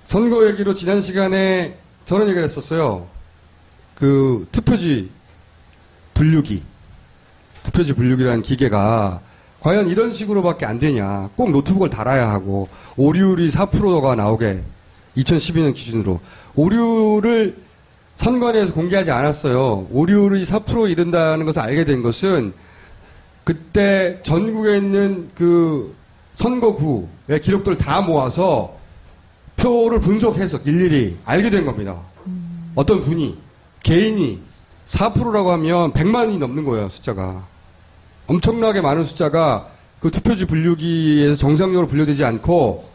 선거 얘기로 지난 시간에 저런 얘기를 했었어요. 그 투표지 분류기라는 기계가 과연 이런 식으로밖에 안 되냐. 꼭 노트북을 달아야 하고 오류율이 4%가 나오게 2012년 기준으로 오류를 선관위에서 공개하지 않았어요. 오류율이 4% 이른다는 것을 알게 된 것은 그때 전국에 있는 그 선거구의 기록들을 다 모아서 표를 분석해서 일일이 알게 된 겁니다. 어떤 분이, 개인이 4%라고 하면 100만이 넘는 거예요, 숫자가. 엄청나게 많은 숫자가 그 투표지 분류기에서 정상적으로 분류되지 않고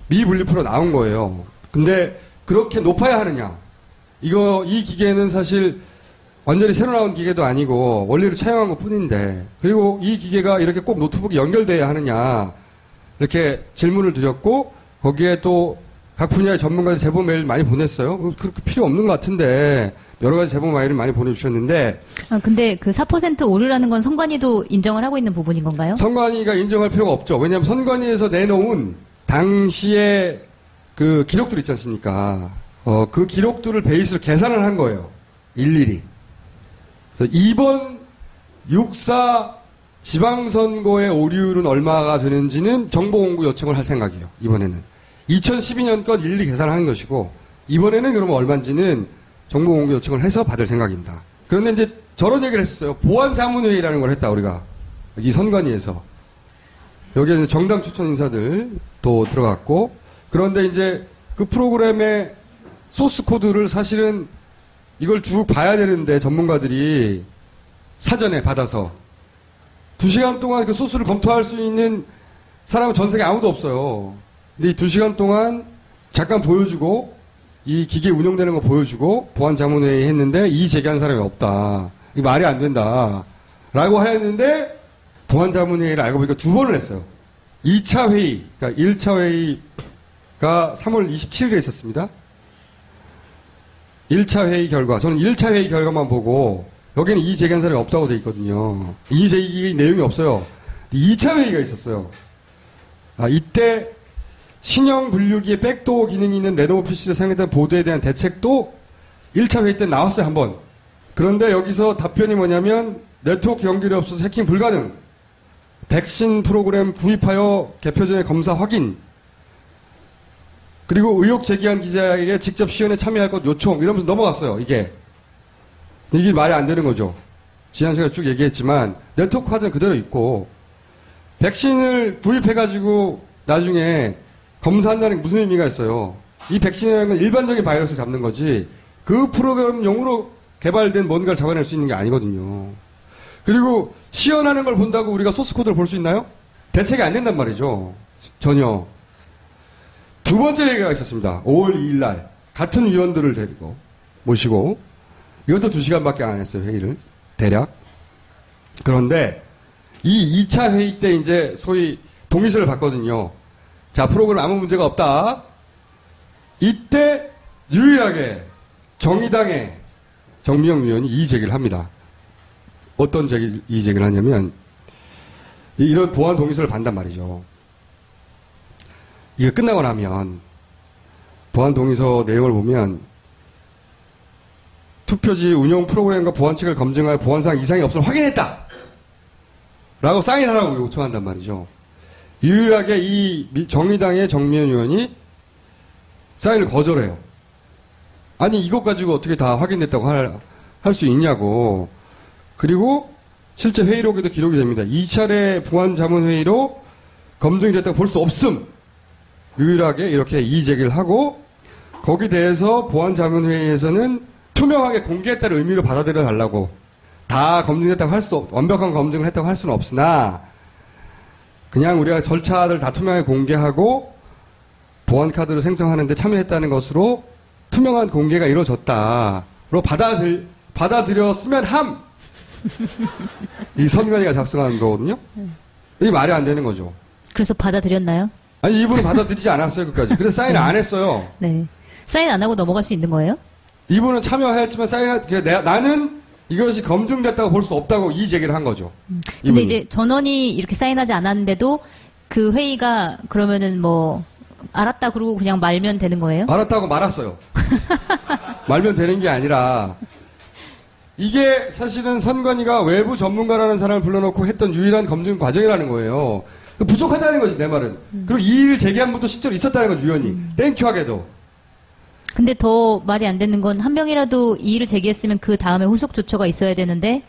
미분류표로 나온 거예요. 근데 그렇게 높아야 하느냐? 이 기계는 사실 완전히 새로 나온 기계도 아니고 원리로 차용한 것 뿐인데, 그리고 이 기계가 이렇게 꼭 노트북이 연결돼야 하느냐? 이렇게 질문을 드렸고, 거기에 또 각 분야의 전문가들 제보 메일 많이 보냈어요. 그렇게 필요 없는 것 같은데, 여러 가지 제보 메일을 많이 보내주셨는데. 근데 그 4% 오류라는 건 선관위도 인정을 하고 있는 부분인 건가요? 선관위가 인정할 필요가 없죠. 왜냐하면 선관위에서 내놓은 당시의 그 기록들 있지 않습니까? 그 기록들을 베이스로 계산을 한 거예요. 일일이. 그래서 이번 6.4 지방선거의 오류율은 얼마가 되는지는 정보공개 요청을 할 생각이에요. 이번에는. 2012년 것 일일이 계산하는 것이고, 이번에는 그러면 얼마인지는 정보공개 요청을 해서 받을 생각입니다. 그런데 이제 저런 얘기를 했었어요. 보안자문회의라는 걸 했다, 우리가. 이 선관위에서. 여기에 정당 추천 인사들도 들어갔고, 그런데 이제 그 프로그램의 소스 코드를 사실은 이걸 쭉 봐야 되는데 전문가들이 사전에 받아서 2시간 동안 그 소스를 검토할 수 있는 사람은 전 세계 아무도 없어요. 근데 이 2시간 동안 잠깐 보여주고 이 기계 운영되는 거 보여주고 보안자문회의 했는데 이의 제기한 사람이 없다. 이게 말이 안 된다. 라고 하였는데 보안자문회의를 알고 보니까 2번을 했어요. 2차 회의, 그러니까 1차 회의가 3월 27일에 있었습니다. 1차 회의 결과, 저는 1차 회의 결과만 보고 여기는 이의 제기한 사람이 없다고 돼 있거든요. 이의 제기 내용이 없어요. 2차 회의가 있었어요. 이때 신형 분류기에 백도어 기능이 있는 레노버 PC를 사용했던 보도에 대한 대책도 1차 회의 때 나왔어요, 한번. 그런데 여기서 답변이 뭐냐면 네트워크 연결이 없어서 해킹 불가능. 백신 프로그램 구입하여 개표 전에 검사 확인. 그리고 의혹 제기한 기자에게 직접 시연에 참여할 것 요청. 이러면서 넘어갔어요, 이게. 말이 안 되는 거죠. 지난 시간에 쭉 얘기했지만 네트워크 카드는 그대로 있고 백신을 구입해가지고 나중에 검사한다는 게 무슨 의미가 있어요. 이 백신이라는 건 일반적인 바이러스를 잡는 거지 그 프로그램용으로 개발된 뭔가를 잡아낼 수 있는 게 아니거든요. 그리고 시연하는 걸 본다고 우리가 소스 코드를 볼 수 있나요? 대책이 안 된단 말이죠. 전혀. 2번째 얘기가 있었습니다. 5월 2일 날 같은 위원들을 데리고 모시고 이것도 2시간밖에 안 했어요, 회의를. 대략. 그런데 이 2차 회의 때 이제 소위 동의서를 받거든요. 자, 프로그램 아무 문제가 없다. 이때 유일하게 정의당의 정미영 의원이 이의 제기를 합니다. 어떤 이의 제기를 하냐면 이런 보안 동의서를 받단 말이죠. 이게 끝나고 나면 보안 동의서 내용을 보면 투표지 운영 프로그램과 보안칙을 검증하여 보안상 이상이 없음을 확인했다. 라고 사인하라고 요청한단 말이죠. 유일하게 이 정의당의 정미연 의원이 사인을 거절해요. 아니 이것 가지고 어떻게 다 확인됐다고 할 수 있냐고. 그리고 실제 회의록에도 기록이 됩니다. 2차례 보안자문회의로 검증이 됐다고 볼 수 없음. 유일하게 이렇게 이의 제기를 하고 거기에 대해서 보안자문회의에서는 투명하게 공개했다는 의미로 받아들여 달라고. 다 검증했다고 완벽한 검증을 했다고 할 수는 없으나 그냥 우리가 절차들 다 투명하게 공개하고 보안카드를 생성하는데 참여했다는 것으로 투명한 공개가 이루어졌다로 받아들였으면 함! 이 선관위가 작성한 거거든요. 이게 말이 안 되는 거죠. 그래서 받아들였나요? 아니 이분은 받아들이지 않았어요, 끝까지. 그래서 사인을 안 했어요. 네. 사인 안 하고 넘어갈 수 있는 거예요? 이분은 참여했지만 나는 이것이 검증됐다고 볼 수 없다고 이의 제기를 한 거죠. 근데 이제 전원이 이렇게 사인하지 않았는데도 그 회의가 그러면은 뭐 알았다 그러고 그냥 말면 되는 거예요? 알았다고 말았어요. 말면 되는 게 아니라 이게 사실은 선관위가 외부 전문가라는 사람을 불러놓고 했던 유일한 검증 과정이라는 거예요. 부족하다는 거지 내 말은. 그리고 이의를 제기한 분도 실제로 있었다는 거죠 위원이. 땡큐하게도. 근데 더 말이 안 되는 건 한 명이라도 이의를 제기했으면 그 다음에 후속 조처가 있어야 되는데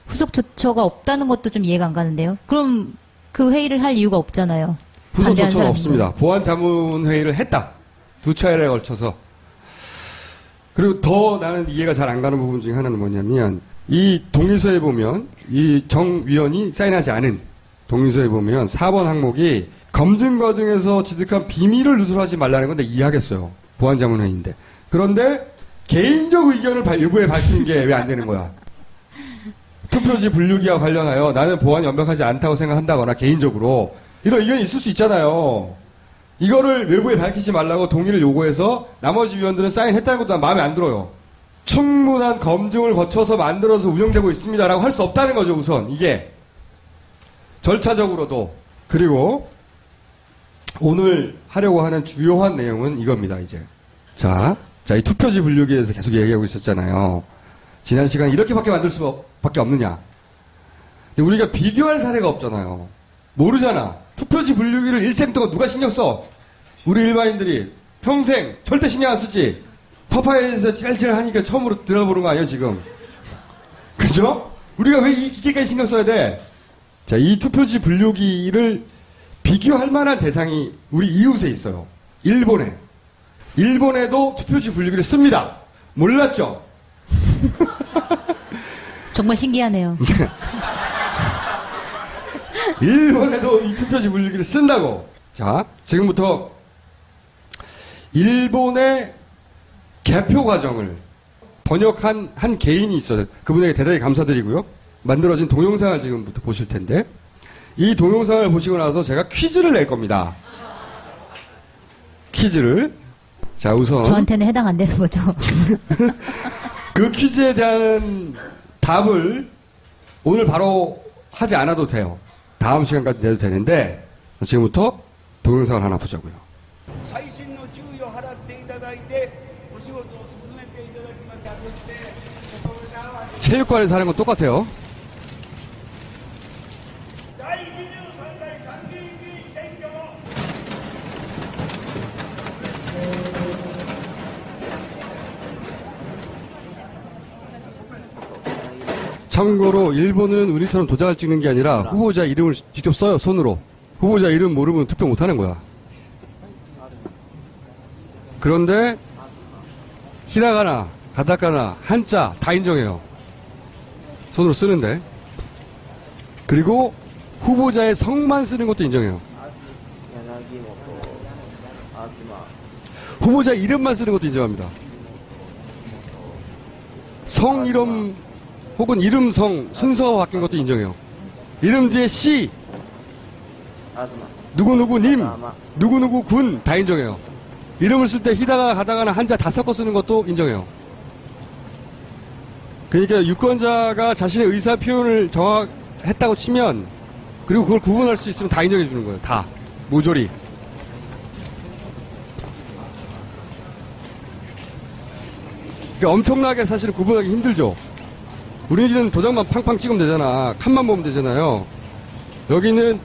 후속 조처가 없다는 것도 좀 이해가 안 가는데요. 그럼 그 회의를 할 이유가 없잖아요. 후속 반대한 조처는 사람인데. 없습니다. 보안자문회의를 했다. 2차례에 걸쳐서. 그리고 더 나는 이해가 잘 안 가는 부분 중에 하나는 뭐냐면 이 동의서에 보면 이 정 위원이 사인하지 않은 동의서에 보면 4번 항목이 검증 과정에서 취득한 비밀을 누설하지 말라는 건데 이해하겠어요. 보안자문회의인데. 그런데 개인적 의견을 외부에 밝히는 게 왜 안 되는 거야? 투표지 분류기와 관련하여 나는 보안이 완벽하지 않다고 생각한다거나 개인적으로 이런 의견이 있을 수 있잖아요. 이거를 외부에 밝히지 말라고 동의를 요구해서 나머지 위원들은 사인했다는 것도 난 마음에 안 들어요. 충분한 검증을 거쳐서 만들어서 운영되고 있습니다라고 할 수 없다는 거죠, 우선. 이게. 절차적으로도. 그리고 오늘 하려고 하는 주요한 내용은 이겁니다, 이제. 자, 이 투표지 분류기에 대해서 계속 얘기하고 있었잖아요. 지난 시간에 이렇게밖에 만들 수밖에 없느냐. 근데 우리가 비교할 사례가 없잖아요. 모르잖아. 투표지 분류기를 일생 동안 누가 신경 써? 우리 일반인들이 평생 절대 신경 안 쓰지. 파파에서 찔찔 하니까 처음으로 들어보는 거 아니에요, 지금? 그죠? 우리가 왜 이 기계까지 신경 써야 돼? 자, 이 투표지 분류기를 비교할 만한 대상이 우리 이웃에 있어요. 일본에. 일본에도 투표지 분류기를 씁니다. 몰랐죠? 정말 신기하네요. 일본에도 이 투표지 분류기를 쓴다고. 자, 지금부터 일본의 개표 과정을 번역한 한 개인이 있어요. 그분에게 대단히 감사드리고요. 만들어진 동영상을 지금부터 보실 텐데 이 동영상을 보시고 나서 제가 퀴즈를 낼 겁니다. 퀴즈를. 자, 우선 저한테는 해당 안 되는 거죠. 그 퀴즈에 대한 답을 오늘 바로 하지 않아도 돼요. 다음 시간까지 내도 되는데 지금부터 동영상을 하나 보자고요. 細心の注意を払っていただいてお仕事を進めていただきます。そして心合わせ 체육관에서 하는 건 똑같아요. 第23回参議院議員選挙も 참고로 일본은 우리처럼 도장을 찍는 게 아니라 후보자 이름을 직접 써요, 손으로. 후보자 이름 모르면 투표 못 하는 거야. 그런데 히라가나, 가타카나, 한자 다 인정해요. 손으로 쓰는데. 그리고 후보자의 성만 쓰는 것도 인정해요. 후보자 이름만 쓰는 것도 인정합니다. 성 이름 혹은 이름 성 순서가 바뀐 것도 인정해요. 이름 뒤에 씨, 누구누구님, 누구누구군 다 인정해요. 이름을 쓸 때 히다가 가다가나 한자 다 섞어 쓰는 것도 인정해요. 그러니까 유권자가 자신의 의사 표현을 정확했다고 치면 그리고 그걸 구분할 수 있으면 다 인정해 주는 거예요. 다. 모조리. 그러니까 엄청나게 사실은 구분하기 힘들죠. 우리는 도장만 팡팡 찍으면 되잖아. 칸만 보면 되잖아요. 여기는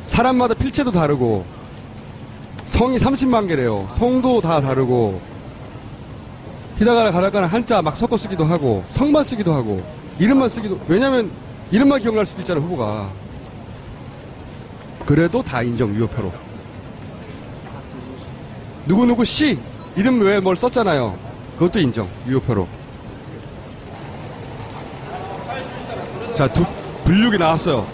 사람마다 필체도 다르고 성이 30만 개래요. 성도 다 다르고 히다가나 가다가나 한자 막 섞어 쓰기도 하고 성만 쓰기도 하고 이름만 쓰기도. 왜냐면 이름만 기억날 수도 있잖아, 후보가. 그래도 다 인정, 유효표로. 누구누구 씨 이름 왜 뭘 썼잖아요. 그것도 인정, 유효표로. 자, 분류기 나왔어요.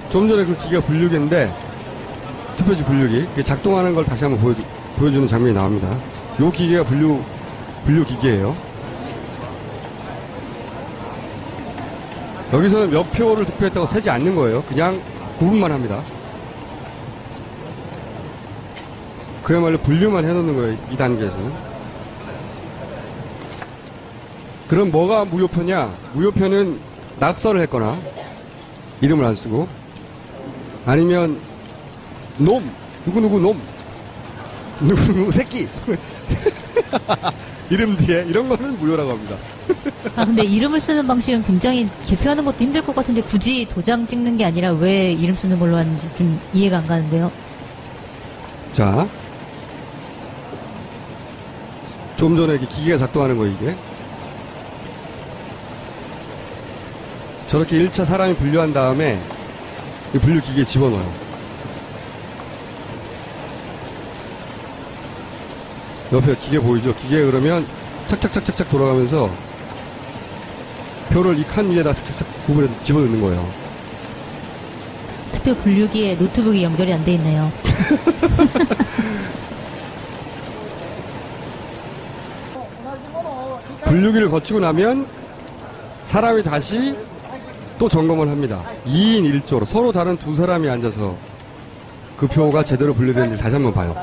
좀 전에 그 기계가 분류기인데, 투표지 분류기. 작동하는 걸 다시 한번 보여주는 장면이 나옵니다. 요 기계가 분류 기계예요. 여기서는 몇 표를 득표했다고 세지 않는 거예요. 그냥 구분만 합니다. 그야말로 분류만 해놓는 거예요. 이 단계에서는. 그럼 뭐가 무효표냐? 무효표는 낙서를 했거나 이름을 안 쓰고 아니면 놈 누구누구 놈 누구누구 새끼 이름 뒤에 이런 거는 무효라고 합니다. 아, 근데 이름을 쓰는 방식은 굉장히 개표하는 것도 힘들 것 같은데 굳이 도장 찍는 게 아니라 왜 이름 쓰는 걸로 하는지 좀 이해가 안 가는데요. 자, 좀 전에 이렇게 기계가 작동하는 거 이게. 저렇게 1차 사람이 분류한 다음에 이 분류 기계에 집어넣어요. 옆에 기계 보이죠? 기계 그러면 착착착착착 돌아가면서 표를 이 칸 위에다 착착착 구분해서 집어넣는 거예요. 투표 분류기에 노트북이 연결이 안 돼 있네요. 분류기를 거치고 나면 사람이 다시 또 점검을 합니다. 2인 1조로 서로 다른 두 사람이 앉아서 그 표가 제대로 분류되는지 다시 한번 봐요.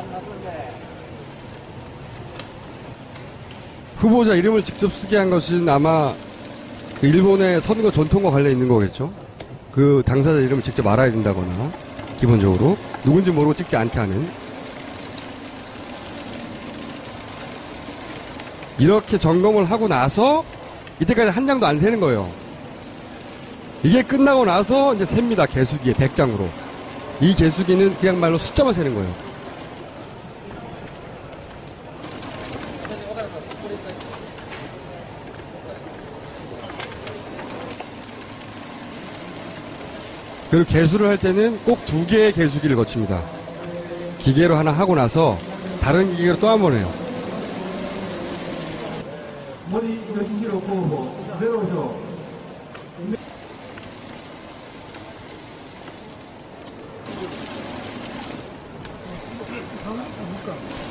후보자 이름을 직접 쓰게 한 것은 아마 그 일본의 선거 전통과 관련 있는 거겠죠. 그 당사자 이름을 직접 알아야 된다거나 기본적으로 누군지 모르고 찍지 않게 하는 이렇게 점검을 하고 나서 이때까지 한 장도 안 세는 거예요. 이게 끝나고 나서 이제 셉니다. 개수기에 100장으로. 이 개수기는 그냥 말로 숫자만 세는 거예요. 그리고 개수를 할 때는 꼭 2개의 개수기를 거칩니다. 기계로 하나 하고 나서 다른 기계로 또 한 번 해요. 머리 여신기로 후보 0조.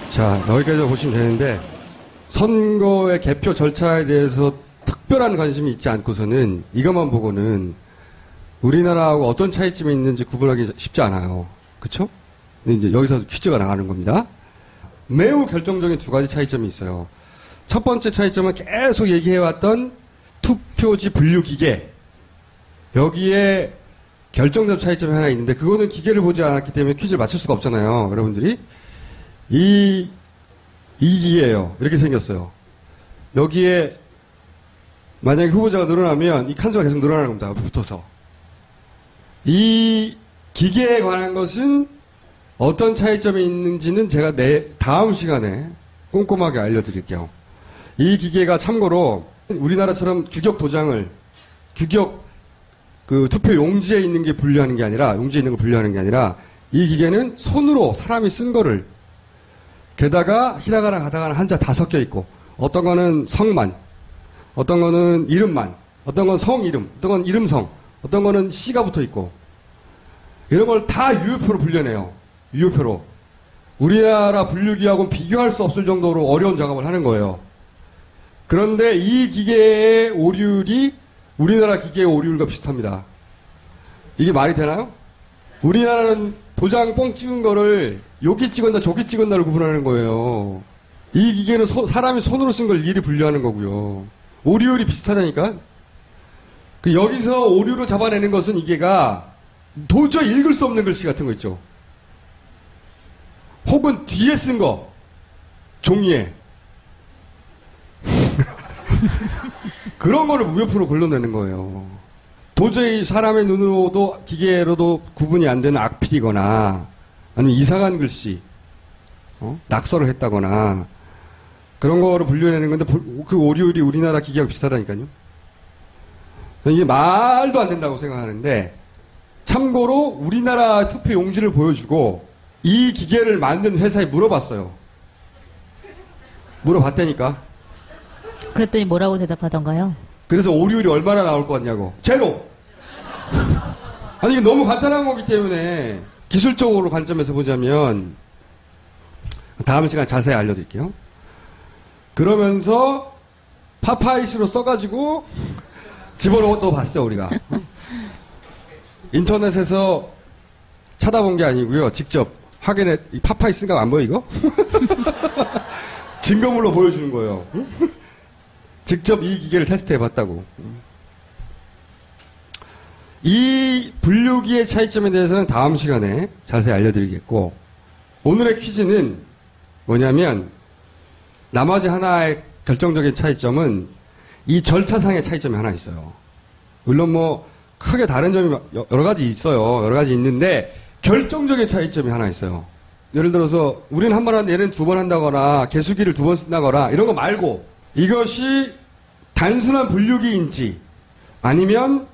자, 여기까지 보시면 되는데 선거의 개표 절차에 대해서 특별한 관심이 있지 않고서는 이것만 보고는 우리나라하고 어떤 차이점이 있는지 구분하기 쉽지 않아요. 그쵸? 근데 이제 여기서 퀴즈가 나가는 겁니다. 매우 결정적인 2가지 차이점이 있어요. 첫 번째 차이점은 계속 얘기해왔던 투표지 분류기계. 여기에 결정적 차이점이 하나 있는데 그거는 기계를 보지 않았기 때문에 퀴즈를 맞출 수가 없잖아요. 여러분들이. 이 기계예요. 이렇게 생겼어요. 여기에 만약에 후보자가 늘어나면 이 칸수가 계속 늘어나는 겁니다. 붙어서. 이 기계에 관한 것은 어떤 차이점이 있는지는 제가 다음 시간에 꼼꼼하게 알려드릴게요. 이 기계가 참고로 우리나라처럼 규격 도장을 규격 그 투표 용지에 있는 게 분류하는 게 아니라 용지에 있는 걸 분류하는 게 아니라 이 기계는 손으로 사람이 쓴 거를 게다가 히라가나 가다가나 한자 다 섞여 있고 어떤 거는 성만 어떤 거는 이름만 어떤 건 성 이름 어떤 건 이름성 어떤 거는 시가 붙어 있고 이런 걸 다 유효표로 분류해내요. 유효표로. 우리나라 분류기하고는 비교할 수 없을 정도로 어려운 작업을 하는 거예요. 그런데 이 기계의 오류율이 우리나라 기계의 오류율과 비슷합니다. 이게 말이 되나요? 우리나라는 도장 뽕 찍은 거를 여기 찍었나 저기 찍었나를 구분하는 거예요. 이 기계는 사람이 손으로 쓴 걸 일일이 분류하는 거고요. 오류율이 비슷하다니까? 여기서 오류로 잡아내는 것은 이게가 도저히 읽을 수 없는 글씨 같은 거 있죠. 혹은 뒤에 쓴 거, 종이에. 그런 거를 무효표로 걸러내는 거예요. 도저히 사람의 눈으로도 기계로도 구분이 안 되는 악필이거나 아니면 이상한 글씨, 낙서를 했다거나 그런 거를 분류해내는 건데 그 오류율이 우리나라 기계하고 비슷하다니까요. 이게 말도 안 된다고 생각하는데 참고로 우리나라 투표 용지를 보여주고 이 기계를 만든 회사에 물어봤어요. 물어봤다니까. 그랬더니 뭐라고 대답하던가요? 그래서 오류율이 얼마나 나올 것 같냐고. 제로! 아니 이게 너무 간단한 거기 때문에 기술적으로 관점에서 보자면 다음 시간에 자세히 알려드릴게요. 그러면서 파파이스로 써가지고 집어넣어 봤어요 우리가. 인터넷에서 찾아본 게 아니고요. 직접 확인해. 이 파파이스인가 안 보여 이거? 증거물로 보여주는 거예요. 직접 이 기계를 테스트해 봤다고. 이 분류기의 차이점에 대해서는 다음 시간에 자세히 알려드리겠고, 오늘의 퀴즈는 뭐냐면, 나머지 하나의 결정적인 차이점은 이 절차상의 차이점이 하나 있어요. 물론 뭐 크게 다른 점이 여러 가지 있어요. 여러 가지 있는데 결정적인 차이점이 하나 있어요. 예를 들어서 우리는 한 번 하는데 얘는 두 번 한다거나 개수기를 두 번 쓴다거나 이런 거 말고, 이것이 단순한 분류기인지 아니면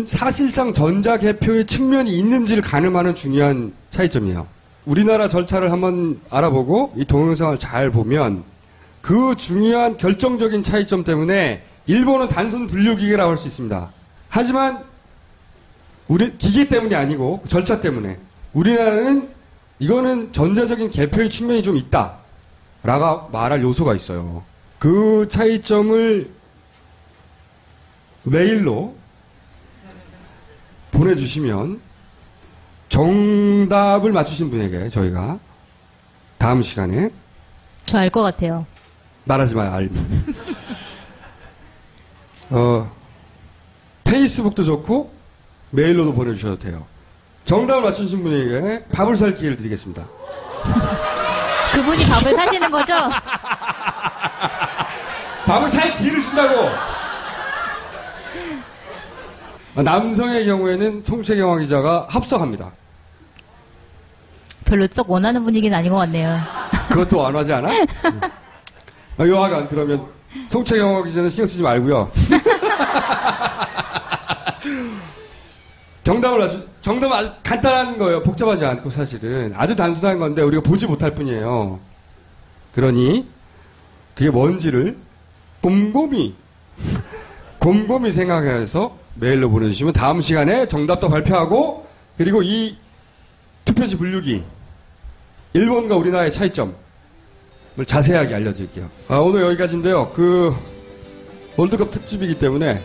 사실상 전자개표의 측면이 있는지를 가늠하는 중요한 차이점이에요. 우리나라 절차를 한번 알아보고 이 동영상을 잘 보면 그 중요한 결정적인 차이점 때문에 일본은 단순 분류기계라고 할 수 있습니다. 하지만 우리 기계 때문이 아니고 절차 때문에 우리나라는 이거는 전자적인 개표의 측면이 좀 있다 라고 말할 요소가 있어요. 그 차이점을 메일로 보내주시면 정답을 맞추신 분에게 저희가 다음 시간에, 저 알 것 같아요. 말하지 마요. 알면. 페이스북도 좋고 메일로도 보내주셔도 돼요. 정답을 맞추신 분에게 밥을 살 기회를 드리겠습니다. 그분이 밥을 사시는 거죠? 밥을 살 기회를 준다고. 남성의 경우에는 송채경화 기자가 합석합니다. 별로 썩 원하는 분위기는 아닌 것 같네요. 그것도 원하지 않아? 여하간 그러면 송채경화 기자는 신경 쓰지 말고요. 정답은 아주 간단한 거예요. 복잡하지 않고 사실은 아주 단순한 건데 우리가 보지 못할 뿐이에요. 그러니 그게 뭔지를 곰곰이 생각해서 메일로 보내주시면 다음 시간에 정답도 발표하고, 그리고 이 투표지 분류기 일본과 우리나라의 차이점을 자세하게 알려드릴게요. 오늘 여기까지인데요. 월드컵 특집이기 때문에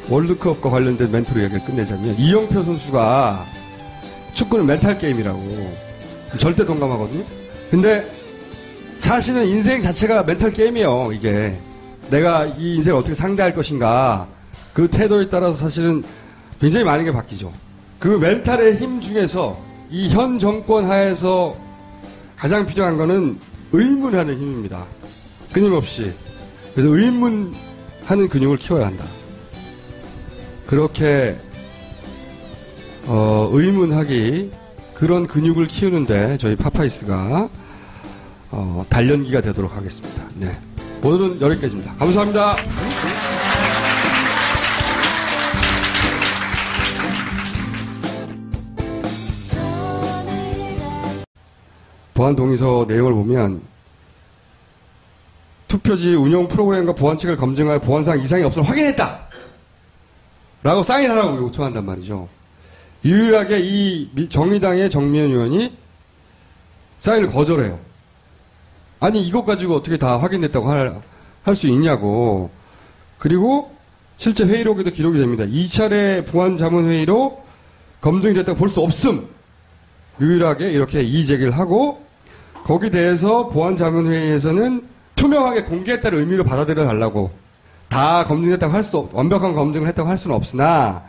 월드컵과 관련된 멘트로 얘기를 끝내자면, 이영표 선수가 축구는 멘탈 게임이라고 절대 동감하거든요. 근데 사실은 인생 자체가 멘탈 게임이에요. 이게 내가 이 인생을 어떻게 상대할 것인가, 그 태도에 따라서 사실은 굉장히 많은 게 바뀌죠. 그 멘탈의 힘 중에서 이 현 정권 하에서 가장 필요한 거는 의문하는 힘입니다. 끊임없이. 그래서 의문하는 근육을 키워야 한다. 그렇게 의문하기, 그런 근육을 키우는데 저희 파파이스가 단련기가 되도록 하겠습니다. 네. 오늘은 여기까지입니다. 감사합니다. 보안 동의서 내용을 보면 투표지 운영 프로그램과 보안책을 검증하여 보안상 이상이 없음을 확인했다 라고 사인하라고 요청한단 말이죠. 유일하게 이 정의당의 정미연 의원이 사인을 거절해요. 아니 이것 가지고 어떻게 다 확인됐다고 할 수 있냐고. 그리고 실제 회의록에도 기록이 됩니다. 2차례 보안자문회의로 검증이 됐다고 볼 수 없음. 유일하게 이렇게 이의제기를 하고, 거기에 대해서 보안자문회의에서는 투명하게 공개했다는 의미로 받아들여 달라고. 다 검증됐다고 완벽한 검증을 했다고 할 수는 없으나,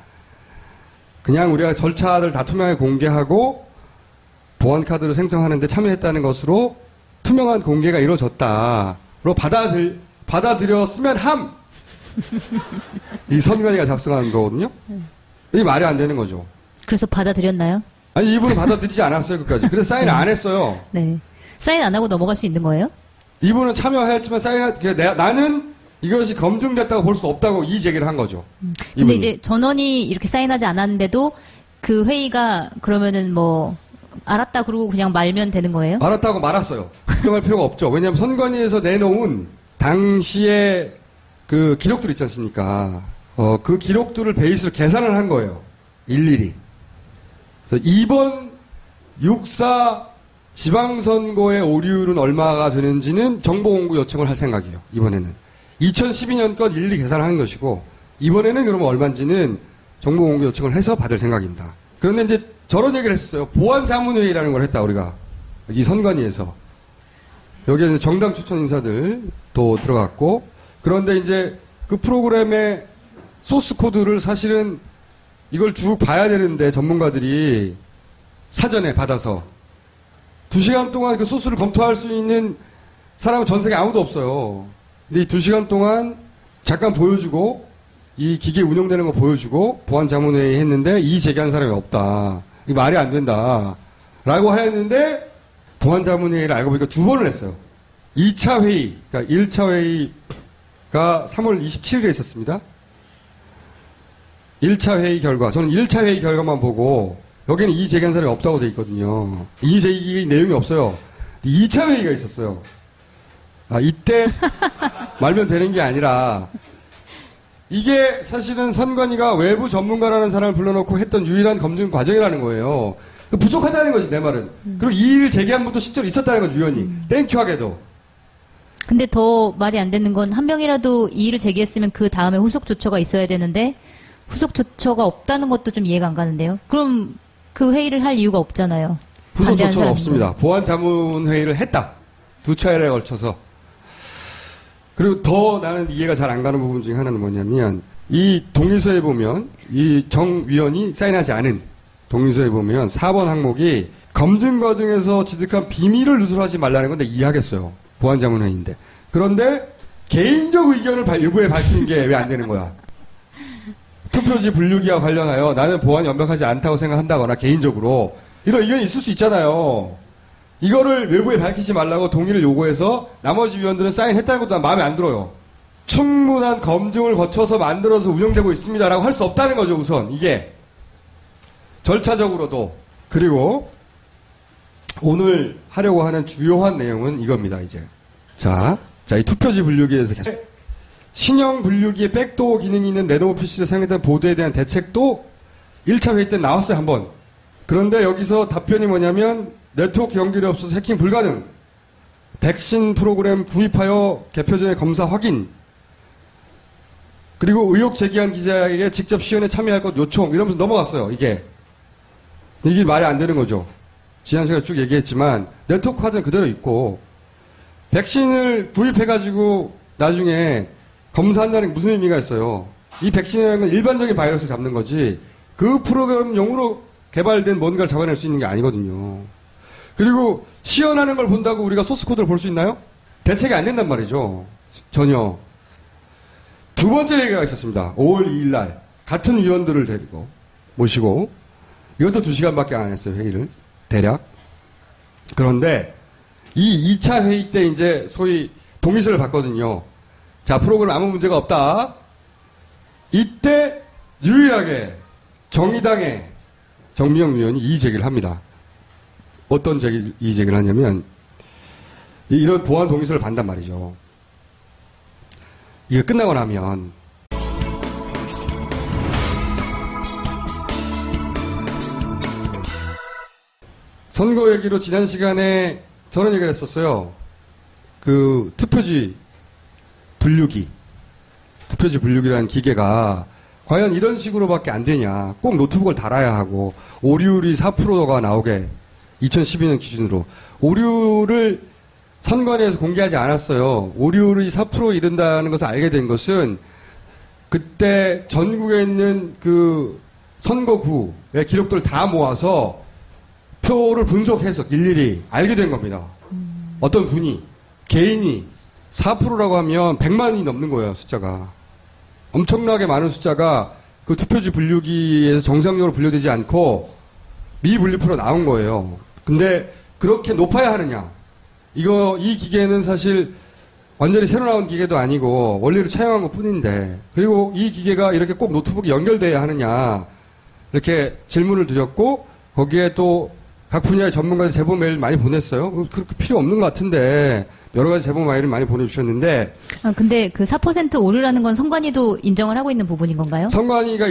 그냥 우리가 절차들 다 투명하게 공개하고, 보안카드를 생성하는데 참여했다는 것으로 투명한 공개가 이루어졌다로 받아들였으면 함! 이 선관위가 작성한 거거든요? 이게 말이 안 되는 거죠. 그래서 받아들였나요? 아니, 이분은 받아들이지 않았어요, 끝까지. 그래서 사인 안 했어요. 네. 사인 안 하고 넘어갈 수 있는 거예요? 이분은 참여했지만 나는 이것이 검증됐다고 볼 수 없다고 이 제기를 한 거죠. 근데 이제 전원이 이렇게 사인하지 않았는데도 그 회의가 그러면은 뭐 알았다 그러고 그냥 말면 되는 거예요? 알았다고 말았어요. 걱정할 필요가 없죠. 왜냐하면 선관위에서 내놓은 당시의 그 기록들 있지 않습니까? 그 기록들을 베이스로 계산을 한 거예요. 일일이. 그래서 이번 6.4 지방선거의 오류는 얼마가 되는지는 정보공구 요청을 할 생각이에요. 이번에는. 2012년 것 일일이 계산하는 것이고, 이번에는 그러면 얼마인지는 정보공구 요청을 해서 받을 생각입니다. 그런데 이제 저런 얘기를 했었어요. 보안자문회의라는 걸 했다, 우리가. 이 선관위에서. 여기에 이제 정당 추천 인사들도 들어갔고, 그런데 이제 그 프로그램의 소스 코드를 사실은 이걸 쭉 봐야 되는데 전문가들이 사전에 받아서 2시간 동안 그 소스를 검토할 수 있는 사람은 전 세계 아무도 없어요. 근데 이 2시간 동안 잠깐 보여주고 이 기계 운영되는 거 보여주고 보안자문회의 했는데 이의 제기한 사람이 없다. 이게 말이 안 된다. 라고 하였는데 보안자문회의를 알고 보니까 2번을 했어요. 2차 회의, 그러니까 1차 회의가 3월 27일에 있었습니다. 1차 회의 결과, 저는 1차 회의 결과만 보고 여기는 이의 제기한 사람이 없다고 돼 있거든요. 이의 제기 내용이 없어요. 2차 회의가 있었어요. 이때 말면 되는 게 아니라 이게 사실은 선관위가 외부 전문가라는 사람을 불러놓고 했던 유일한 검증 과정이라는 거예요. 부족하다는 거지, 내 말은. 그리고 이의를 제기한 분도 실제로 있었다는 거죠, 위원이. 땡큐하게도. 근데 더 말이 안 되는 건 한 명이라도 이의를 제기했으면 그 다음에 후속 조처가 있어야 되는데 후속 조처가 없다는 것도 좀 이해가 안 가는데요. 그럼 그 회의를 할 이유가 없잖아요. 후속 반대하는 조처는 사람이. 없습니다. 보안자문회의를 했다. 2차례에 걸쳐서. 그리고 더 나는 이해가 잘 안 가는 부분 중에 하나는 뭐냐면 이 동의서에 보면 이 정 위원이 사인하지 않은 동의서에 보면 4번 항목이 검증 과정에서 취득한 비밀을 누설하지 말라는 건데 이해하겠어요. 보안자문회의인데. 그런데 개인적 의견을 일부에 밝히는 게 왜 안 되는 거야? 투표지 분류기와 관련하여 나는 보안이 완벽하지 않다고 생각한다거나 개인적으로 이런 의견이 있을 수 있잖아요. 이거를 외부에 밝히지 말라고 동의를 요구해서 나머지 위원들은 사인했다는 것도 난 마음에 안 들어요. 충분한 검증을 거쳐서 만들어서 운영되고 있습니다라고 할 수 없다는 거죠, 우선. 이게. 절차적으로도. 그리고 오늘 하려고 하는 주요한 내용은 이겁니다, 이제. 자, 이 투표지 분류기에 대해서 계속. 신형 분류기에 백도어 기능이 있는 레노버 PC를 사용했던 보도에 대한 대책도 1차 회의 때 나왔어요, 한번. 그런데 여기서 답변이 뭐냐면 네트워크 연결이 없어서 해킹 불가능. 백신 프로그램 구입하여 개표 전에 검사 확인. 그리고 의혹 제기한 기자에게 직접 시연에 참여할 것 요청. 이러면서 넘어갔어요, 이게. 이게 말이 안 되는 거죠. 지난 시간에 쭉 얘기했지만 네트워크 카드는 그대로 있고 백신을 구입해가지고 나중에 검사한다는 게 무슨 의미가 있어요. 이 백신이라는 건 일반적인 바이러스를 잡는 거지 그 프로그램용으로 개발된 뭔가를 잡아낼 수 있는 게 아니거든요. 그리고 시연하는 걸 본다고 우리가 소스 코드를 볼 수 있나요? 대책이 안 된단 말이죠. 전혀. 두 번째 얘기가 있었습니다. 5월 2일 날 같은 위원들을 데리고 모시고 이것도 2시간밖에 안 했어요, 회의를. 대략. 그런데 이 2차 회의 때 이제 소위 동의서를 받거든요. 자, 프로그램 아무 문제가 없다. 이때 유일하게 정의당의 정미영 위원이 이의 제기를 합니다. 어떤 이의 제기를 하냐면 이런 보안 동의서를 받단 말이죠. 이거 끝나고 나면 선거 얘기로 지난 시간에 저런 얘기를 했었어요. 그 투표지 분류기라는 기계가 과연 이런 식으로밖에 안 되냐. 꼭 노트북을 달아야 하고 오류율이 4%가 나오게 2012년 기준으로 오류를 선관위에서 공개하지 않았어요. 오류율이 4% 이른다는 것을 알게 된 것은 그때 전국에 있는 그 선거구의 기록들을 다 모아서 표를 분석해서 일일이 알게 된 겁니다. 어떤 분이, 개인이 4%라고 하면 100만이 넘는 거예요, 숫자가. 엄청나게 많은 숫자가 그 투표지 분류기에서 정상적으로 분류되지 않고 미분류표로 나온 거예요. 근데 그렇게 높아야 하느냐? 이 기계는 사실 완전히 새로 나온 기계도 아니고 원리를 차용한 것 뿐인데, 그리고 이 기계가 이렇게 꼭 노트북이 연결돼야 하느냐? 이렇게 질문을 드렸고, 거기에 또 각 분야의 전문가들 제보 메일 많이 보냈어요. 그렇게 필요 없는 것 같은데, 여러 가지 제보 메일을 많이 보내주셨는데. 근데 그 4% 오류라는 건 선관위도 인정을 하고 있는 부분인 건가요? 선관위가